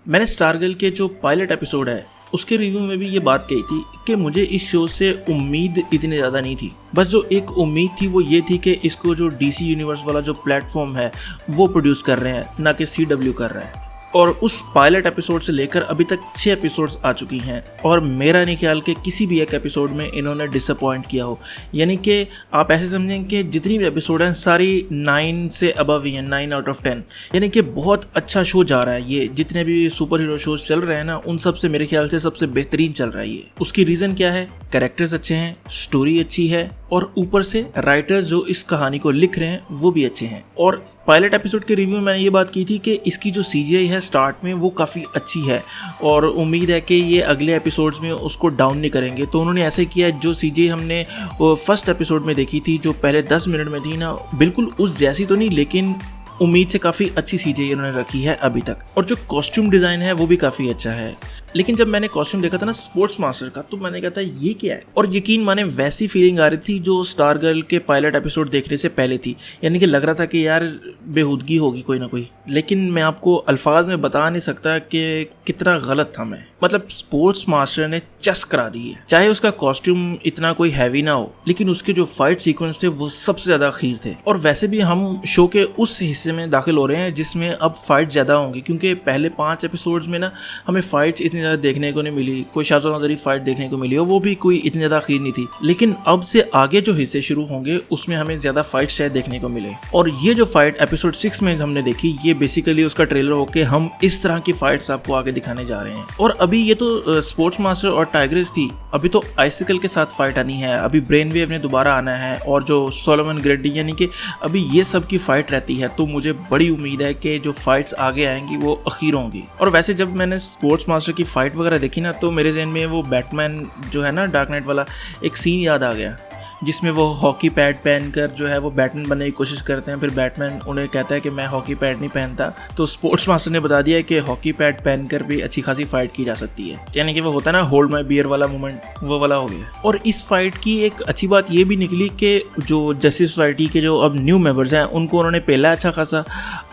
मैंने स्टारगर्ल के जो पायलट एपिसोड है उसके रिव्यू में भी ये बात कही थी कि मुझे इस शो से उम्मीद इतनी ज़्यादा नहीं थी। बस जो एक उम्मीद थी वो ये थी कि इसको जो डीसी यूनिवर्स वाला जो प्लेटफॉर्म है वो प्रोड्यूस कर रहे हैं, ना कि CW कर रहा है। और उस पायलट एपिसोड से लेकर अभी तक 6 एपिसोड्स आ चुकी हैं और मेरा नहीं ख्याल कि किसी भी एक एपिसोड में इन्होंने डिसअपॉइंट किया हो। यानी कि आप ऐसे समझें कि जितनी भी एपिसोड हैं सारी 9 से अबव ही हैं, 9 आउट ऑफ 10। यानी कि बहुत अच्छा शो जा रहा है ये। जितने भी सुपर हीरो शोज चल रहे हैं ना, उन सब से मेरे ख्याल से सबसे बेहतरीन चल रहा है ये। उसकी रीज़न क्या है? कैरेक्टर्स अच्छे हैं, स्टोरी अच्छी है और ऊपर से राइटर्स जो इस कहानी को लिख रहे हैं वो भी अच्छे हैं। और पायलट एपिसोड के रिव्यू में मैंने ये बात की थी कि इसकी जो CGI है स्टार्ट में वो काफ़ी अच्छी है और उम्मीद है कि ये अगले एपिसोड्स में उसको डाउन नहीं करेंगे। तो उन्होंने ऐसे किया, जो CGI हमने फर्स्ट एपिसोड में देखी थी, जो पहले 10 मिनट में थी ना, बिल्कुल उस जैसी तो नहीं, लेकिन उम्मीद से काफ़ी अच्छी CGI उन्होंने रखी है अभी तक। और जो कॉस्ट्यूम डिज़ाइन है वो भी काफ़ी अच्छा है। लेकिन जब मैंने कॉस्ट्यूम देखा था ना स्पोर्ट्स मास्टर का, तो मैंने कहा था ये क्या है, और यकीन माने वैसी फीलिंग आ रही थी जो स्टारगर्ल के पायलट एपिसोड देखने से पहले थी। यानी कि लग रहा था कि यार बेहूदगी होगी कोई ना कोई। लेकिन मैं आपको अल्फाज में बता नहीं सकता कि कितना गलत था मैं। मतलब स्पोर्ट्स मास्टर ने चस करा दी है। चाहे उसका कॉस्ट्यूम इतना कोई हैवी ना हो, लेकिन उसके जो फाइट सीक्वेंस थे वो सबसे ज़्यादा अखीर थे। और वैसे भी हम शो के उस हिस्से में दाखिल हो रहे हैं जिसमें अब फाइट ज़्यादा होंगी, क्योंकि पहले 5 एपिसोड्स में ना हमें फाइट्स इतनी ज़्यादा देखने को नहीं मिली। कोई शाज़ो नज़री फाइट देखने को मिली हो, वो भी कोई इतनी ज़्यादा अखीर नहीं थी। लेकिन अब से आगे जो हिस्से शुरू होंगे उसमें हमें ज़्यादा फाइट शायद देखने को मिले। और ये जो फाइट एपिसोड 6 में हमने देखी, ये बेसिकली उसका ट्रेलर होके हम इस तरह की फाइट्स आपको आगे दिखाने जा रहे हैं। और अभी ये तो स्पोर्ट्स मास्टर और टाइग्रेस थी, अभी तो आइसिकल के साथ फाइट आनी है, अभी ब्रेन वेव ने दोबारा आना है, और जो सोलोमन ग्रेडी, यानी कि अभी ये सब की फाइट रहती है। तो मुझे बड़ी उम्मीद है कि जो फाइट्स आगे आएंगी वो अखीर होंगी। और वैसे जब मैंने स्पोर्ट्स मास्टर की फाइट वगैरह देखी ना, तो मेरे ज़हन में वो बैटमैन जो है ना, डार्क नाइट वाला एक सीन याद आ गया, जिसमें वो हॉकी पैड पहनकर जो है वो बैटमैन बनने की कोशिश करते हैं। फिर बैटमैन उन्हें कहता है कि मैं हॉकी पैड नहीं पहनता। तो स्पोर्ट्स मास्टर ने बता दिया कि हॉकी पैड पहनकर भी अच्छी खासी फाइट की जा सकती है। यानी कि वो होता है ना होल्ड माय बियर वाला मोमेंट, वो वाला हो गया। और इस फाइट की एक अच्छी बात ये भी निकली कि जो जस्टिस सोसाइटी के जो अब न्यू मेंबर्स हैं उनको उन्होंने पहला अच्छा खासा,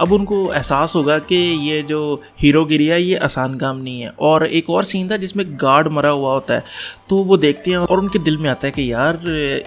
अब उनको एहसास होगा कि ये जो हीरोगिरी है ये आसान काम नहीं है। और एक और सीन था जिसमें गार्ड मरा हुआ होता है, तो वो देखते हैं और उनके दिल में आता है कि यार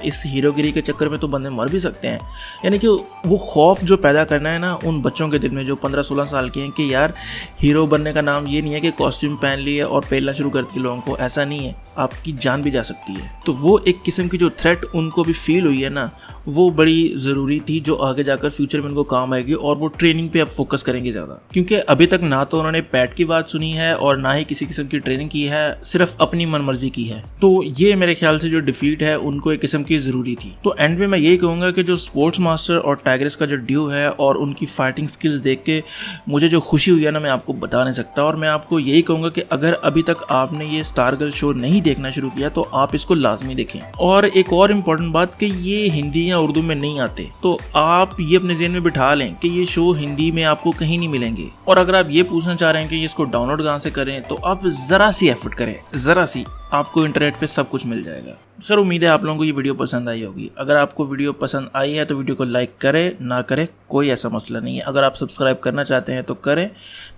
इस हीरोगिरी के चक्कर में तो बंदे मर भी सकते हैं। यानी कि वो खौफ जो पैदा करना है ना उन बच्चों के दिल में जो 15-16 साल के हैं कि यार हीरो बनने का नाम ये नहीं है कि कॉस्ट्यूम पहन लिए और पेलना शुरू कर दिए लोगों को। ऐसा नहीं है, आपकी जान भी जा सकती है। तो वो एक किस्म की जो थ्रेट उनको भी फील हुई है ना, वो बड़ी ज़रूरी थी, जो आगे जाकर फ्यूचर में उनको काम आएगी। और वो ट्रेनिंग पे अब फोकस करेंगे ज़्यादा, क्योंकि अभी तक ना तो उन्होंने पैट की बात सुनी है और ना ही किसी किस्म की ट्रेनिंग की है, सिर्फ अपनी मनमर्जी की है। तो ये मेरे ख्याल से जो डिफीट है उनको एक किस्म की ज़रूरी थी। तो एंड में मैं यही कहूँगा कि जो स्पोर्ट्स मास्टर और टाइग्रेस का जो ड्यू है और उनकी फाइटिंग स्किल्स देख के मुझे जो खुशी हुई है ना, मैं आपको बता नहीं सकता। और मैं आपको यही कहूँगा कि अगर अभी तक आपने ये स्टारगर्ल शो नहीं देखना शुरू किया तो आप इसको लाजमी देखें। और एक और इम्पॉर्टेंट बात कि ये हिंदी या उर्दू में नहीं आते, तो आप ये अपने ज़हन में बिठा लें कि ये शो हिंदी में आपको कहीं नहीं मिलेंगे। और अगर आप ये पूछना चाह रहे हैं कि ये इसको डाउनलोड कहाँ से करें, तो आप ज़रा सी एफर्ट करें, ज़रा सी, आपको इंटरनेट पे सब कुछ मिल जाएगा। सर उम्मीद है आप लोगों को ये वीडियो पसंद आई होगी। अगर आपको वीडियो पसंद आई है तो वीडियो को लाइक करें, ना करें कोई ऐसा मसला नहीं है। अगर आप सब्सक्राइब करना चाहते हैं तो करें,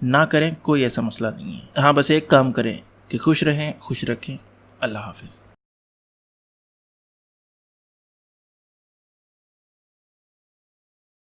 ना करें कोई ऐसा मसला नहीं है। हाँ, बस एक काम करें कि खुश रहें, खुश रखें। अल्लाह हाफिज़।